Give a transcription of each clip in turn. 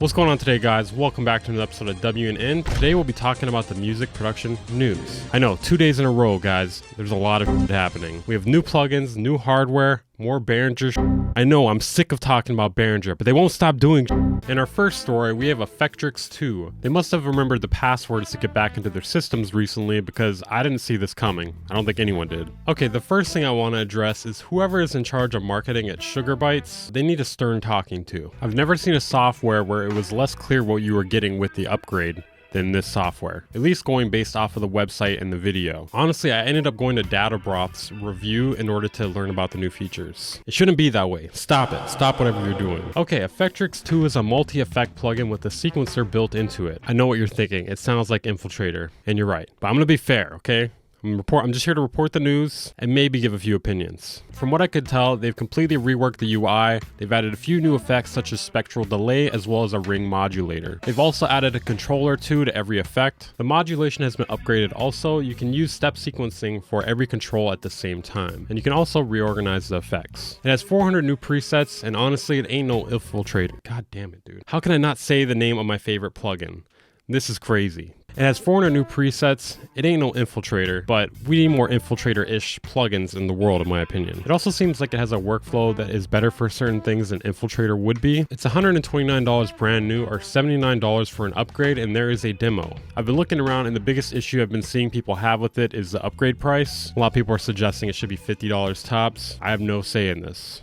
What's going on today, guys? Welcome back to another episode of WNN. Today we'll be talking about the music production news. I know, 2 days in a row, guys. There's a lot of happening. We have new plugins, new hardware, more Behringer. I know, I'm sick of talking about Behringer, but they won't stop doing. In our first story, we have Effectrix 2. They must have remembered the passwords to get back into their systems recently because I didn't see this coming. I don't think anyone did. Okay, the first thing I want to address is whoever is in charge of marketing at Sugar Bytes, they need a stern talking to. I've never seen a software where it was less clear what you were getting with the upgrade than this software, at least going based off of the website and the video. Honestly, I ended up going to Databroth's review in order to learn about the new features. It shouldn't be that way. Stop it. Stop whatever you're doing. Okay, Effectrix 2 is a multi-effect plugin with a sequencer built into it. I know what you're thinking. It sounds like Infiltrator, and you're right. But I'm gonna be fair, okay? I'm just here to report the news and maybe give a few opinions. From what I could tell, they've completely reworked the UI. They've added a few new effects such as spectral delay as well as a ring modulator. They've also added a controller to every effect. The modulation has been upgraded also. You can use step sequencing for every control at the same time. And you can also reorganize the effects. It has 400 new presets, and honestly, it ain't no Infiltrator. God damn it, dude. How can I not say the name of my favorite plugin? This is crazy. It has 400 new presets. It ain't no Infiltrator, but we need more Infiltrator-ish plugins in the world, in my opinion. It also seems like it has a workflow that is better for certain things than Infiltrator would be. It's $129 brand new or $79 for an upgrade, and there is a demo. I've been looking around, and the biggest issue I've been seeing people have with it is the upgrade price. A lot of people are suggesting it should be $50 tops. I have no say in this.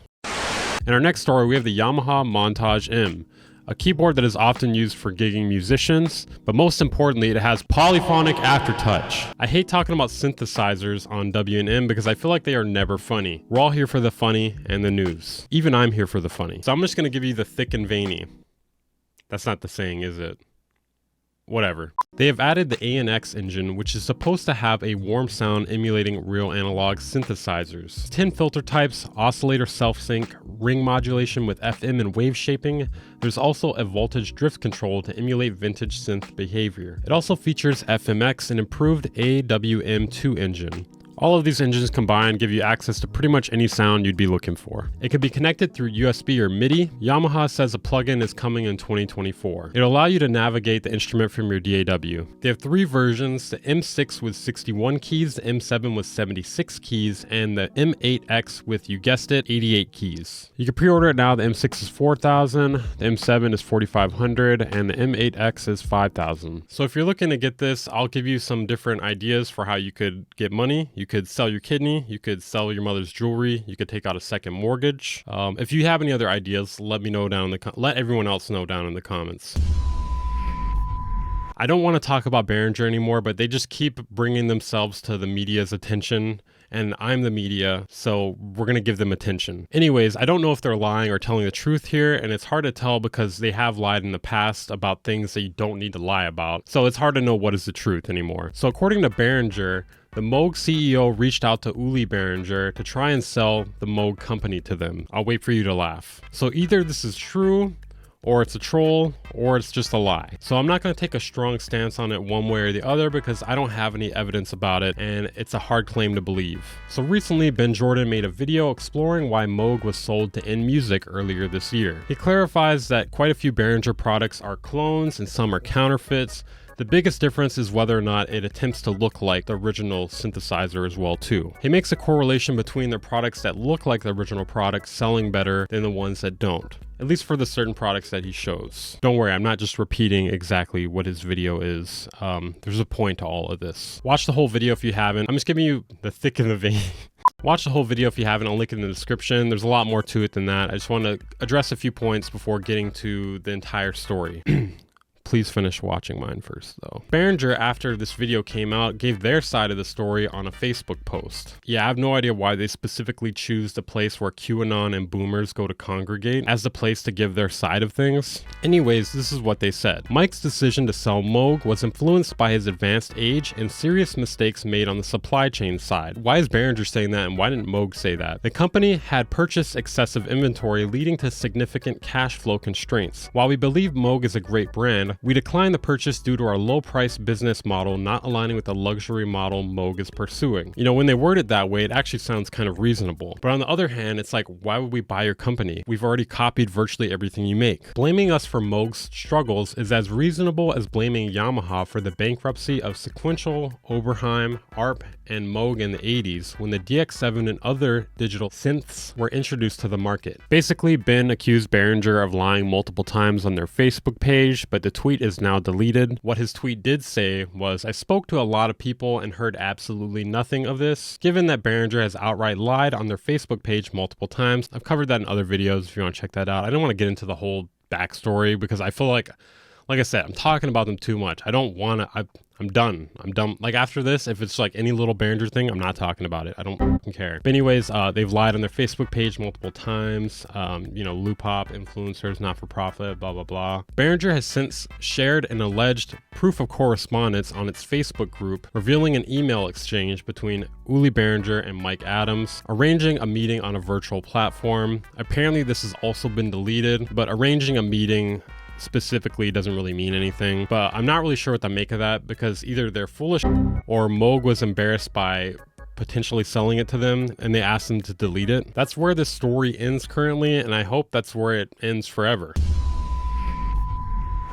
In our next story, we have the Yamaha Montage M, a keyboard that is often used for gigging musicians, but most importantly, it has polyphonic aftertouch. I hate talking about synthesizers on WNN because I feel like they are never funny. We're all here for the funny and the news. Even I'm here for the funny. So I'm just gonna give you the thick and veiny. That's not the saying, is it? Whatever. They have added the ANX engine, which is supposed to have a warm sound emulating real analog synthesizers. 10 filter types, oscillator self-sync, ring modulation with FM and wave shaping. There's also a voltage drift control to emulate vintage synth behavior. It also features FMX, an improved AWM2 engine. All of these engines combined give you access to pretty much any sound you'd be looking for. It can be connected through USB or MIDI. Yamaha says a plugin is coming in 2024. It'll allow you to navigate the instrument from your DAW. They have 3 versions, the M6 with 61 keys, the M7 with 76 keys, and the M8X with, you guessed it, 88 keys. You can pre-order it now. The M6 is $4,000, the M7 is $4,500, and the M8X is $5,000. So if you're looking to get this, I'll give you some different ideas for how you could get money. You could sell your kidney, you could sell your mother's jewelry, you could take out a second mortgage. If you have any other ideas, let me know down in the let everyone else know down in the comments. I don't want to talk about Behringer anymore, but they just keep bringing themselves to the media's attention, and I'm the media, so we're gonna give them attention. Anyways, I don't know if they're lying or telling the truth here, and it's hard to tell because they have lied in the past about things that you don't need to lie about. So it's hard to know what is the truth anymore. So according to Behringer, the Moog CEO reached out to Uli Behringer to try and sell the Moog company to them. I'll wait for you to laugh. So either this is true, or it's a troll, or it's just a lie. So I'm not gonna take a strong stance on it one way or the other because I don't have any evidence about it, and it's a hard claim to believe. So recently, Ben Jordan made a video exploring why Moog was sold to N Music earlier this year. He clarifies that quite a few Behringer products are clones and some are counterfeits. The biggest difference is whether or not it attempts to look like the original synthesizer as well too. He makes a correlation between the products that look like the original product selling better than the ones that don't. At least for the certain products that he shows. Don't worry, I'm not just repeating exactly what his video is. There's a point to all of this. Watch the whole video if you haven't. I'm just giving you the thick and the vein. Watch the whole video if you haven't. I'll link it in the description. There's a lot more to it than that. I just want to address a few points before getting to the entire story. Please finish watching mine first though. Behringer, after this video came out, gave their side of the story on a Facebook post. Yeah, I have no idea why they specifically choose the place where QAnon and boomers go to congregate as the place to give their side of things. Anyways, this is what they said. Mike's decision to sell Moog was influenced by his advanced age and serious mistakes made on the supply chain side. Why is Behringer saying that, and why didn't Moog say that? The company had purchased excessive inventory, leading to significant cash flow constraints. While we believe Moog is a great brand, tab, "We declined the purchase due to our low price business model not aligning with the luxury model Moog is pursuing." You know, when they word it that way, it actually sounds kind of reasonable. But on the other hand, it's like, why would we buy your company? We've already copied virtually everything you make. Blaming us for Moog's struggles is as reasonable as blaming Yamaha for the bankruptcy of Sequential, Oberheim, ARP, and Moog in the 80s when the DX7 and other digital synths were introduced to the market. Basically, Benn accused Behringer of lying multiple times on their Facebook page, but the tweet is now deleted. What his tweet did say was, "I spoke to a lot of people and heard absolutely nothing of this. Given that Behringer has outright lied on their Facebook page multiple times." I've covered that in other videos if you want to check that out. I don't want to get into the whole backstory because I feel like I said, I'm talking about them too much. I don't want to, I'm done. I'm done. Like after this, if it's like any little Behringer thing, I'm not talking about it. I don't fucking care. But anyways, they've lied on their Facebook page multiple times. You know, loop hop, influencers, not for profit, blah, blah, blah. Behringer has since shared an alleged proof of correspondence on its Facebook group, revealing an email exchange between Uli Behringer and Mike Adams, arranging a meeting on a virtual platform. Apparently this has also been deleted, but arranging a meeting specifically doesn't really mean anything, but I'm not really sure what to make of that because either they're foolish or Moog was embarrassed by potentially selling it to them and they asked them to delete it. That's where the story ends currently, and I hope that's where it ends forever.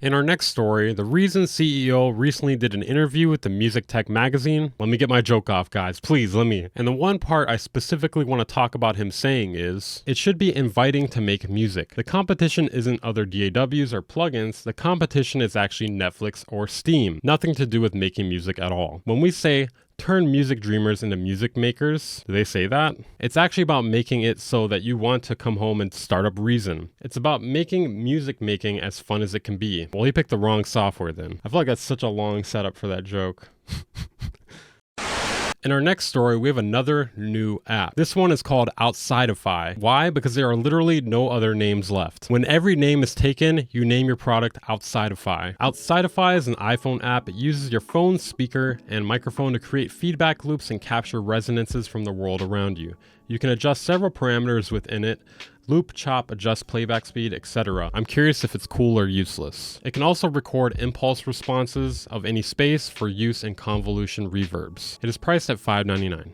In our next story, the Reason CEO recently did an interview with the Music Tech magazine. Let me get my joke off, guys. Please, let me. And the one part I specifically want to talk about him saying is, "It should be inviting to make music. The competition isn't other DAWs or plugins. The competition is actually Netflix or Steam. Nothing to do with making music at all." When we say turn music dreamers into music makers, do they say that? It's actually about making it so that you want to come home and start up Reason. It's about making music making as fun as it can be. Well, he picked the wrong software then. I feel like that's such a long setup for that joke. In our next story, we have another new app. This one is called Outsideify. Why? Because there are literally no other names left. When every name is taken, you name your product Outsideify. Outsideify is an iPhone app. It uses your phone, speaker, and microphone to create feedback loops and capture resonances from the world around you. You can adjust several parameters within it: loop, chop, adjust playback speed, etc. I'm curious if it's cool or useless. It can also record impulse responses of any space for use in convolution reverbs. It is priced at $5.99.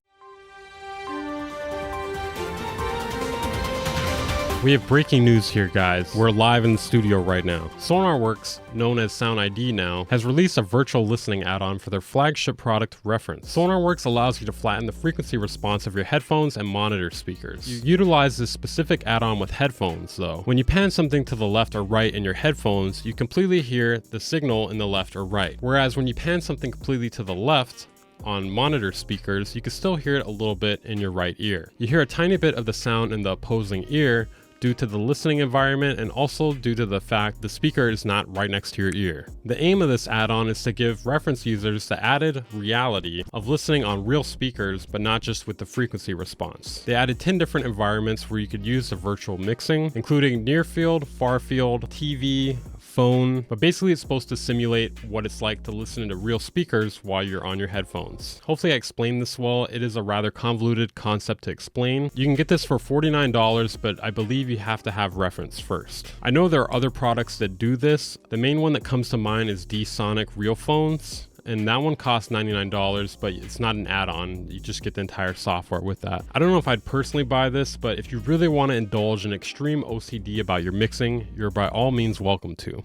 We have breaking news here, guys. We're live in the studio right now. Sonar Works, known as Sound ID now, has released a virtual listening add-on for their flagship product, Reference. Sonar Works allows you to flatten the frequency response of your headphones and monitor speakers. You utilize this specific add-on with headphones, though. When you pan something to the left or right in your headphones, you completely hear the signal in the left or right. Whereas when you pan something completely to the left, on monitor speakers, you can still hear it a little bit in your right ear. You hear a tiny bit of the sound in the opposing ear, due to the listening environment and also due to the fact the speaker is not right next to your ear. The aim of this add-on is to give reference users the added reality of listening on real speakers, but not just with the frequency response. They added 10 different environments where you could use the virtual mixing, including near field, far field, TV, phone, but basically it's supposed to simulate what it's like to listen to real speakers while you're on your headphones. Hopefully I explained this well. It is a rather convoluted concept to explain. You can get this for $49, but I believe you have to have Reference first. I know there are other products that do this. The main one that comes to mind is D-Sonic Real Phones, and that one costs $99, but it's not an add-on. You just get the entire software with that. I don't know if I'd personally buy this, but if you really want to indulge in extreme OCD about your mixing, you're by all means welcome to.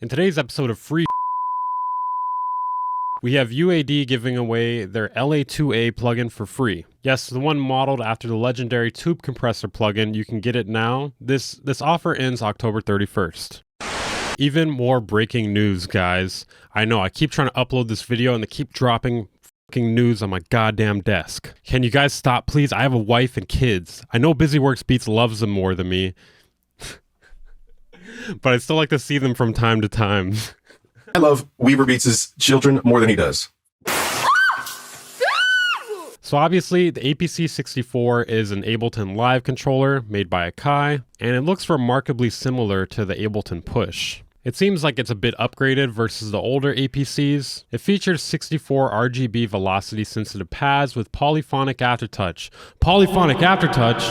In today's episode of Free, we have UAD giving away their LA2A plugin for free. Yes, the one modeled after the legendary tube compressor plugin. You can get it now. This offer ends October 31st. Even more breaking news, guys. I know, I keep trying to upload this video and they keep dropping fucking news on my goddamn desk. Can you guys stop, please? I have a wife and kids. I know BusyWorks Beats loves them more than me, but I still like to see them from time to time. I love Weaver Beats' children more than he does. So obviously the APC64 is an Ableton Live controller made by Akai, and it looks remarkably similar to the Ableton Push. It seems like it's a bit upgraded versus the older APCs. It features 64 RGB velocity sensitive pads with polyphonic aftertouch,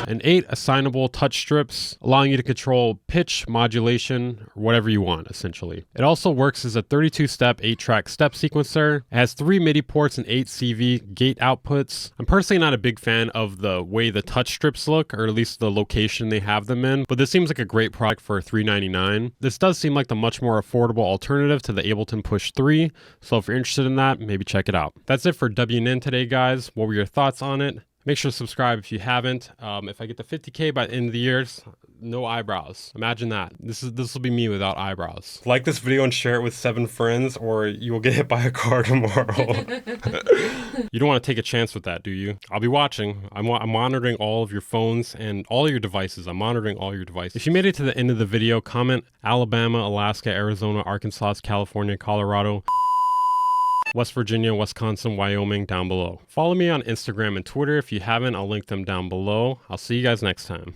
and 8 assignable touch strips, allowing you to control pitch, modulation, or whatever you want, essentially. It also works as a 32-step, 8-track step sequencer. It has 3 MIDI ports and 8 CV gate outputs. I'm personally not a big fan of the way the touch strips look, or at least the location they have them in, but this seems like a great product for $399. This does seem like the much more affordable alternative to the Ableton Push 3, so if you're interested in that, maybe check it out. That's it for WNN today, guys. What were your thoughts on it? Make sure to subscribe if you haven't. If I get to 50K by the end of the year, no eyebrows. Imagine that. This will be me without eyebrows. Like this video and share it with 7 friends, or you will get hit by a car tomorrow. You don't want to take a chance with that, do you? I'll be watching. I'm monitoring all of your phones and all your devices. I'm monitoring all your devices. If you made it to the end of the video, comment Alabama, Alaska, Arizona, Arkansas, California, Colorado, West Virginia, Wisconsin, Wyoming down below. Follow me on Instagram and Twitter. If you haven't, I'll link them down below. I'll see you guys next time.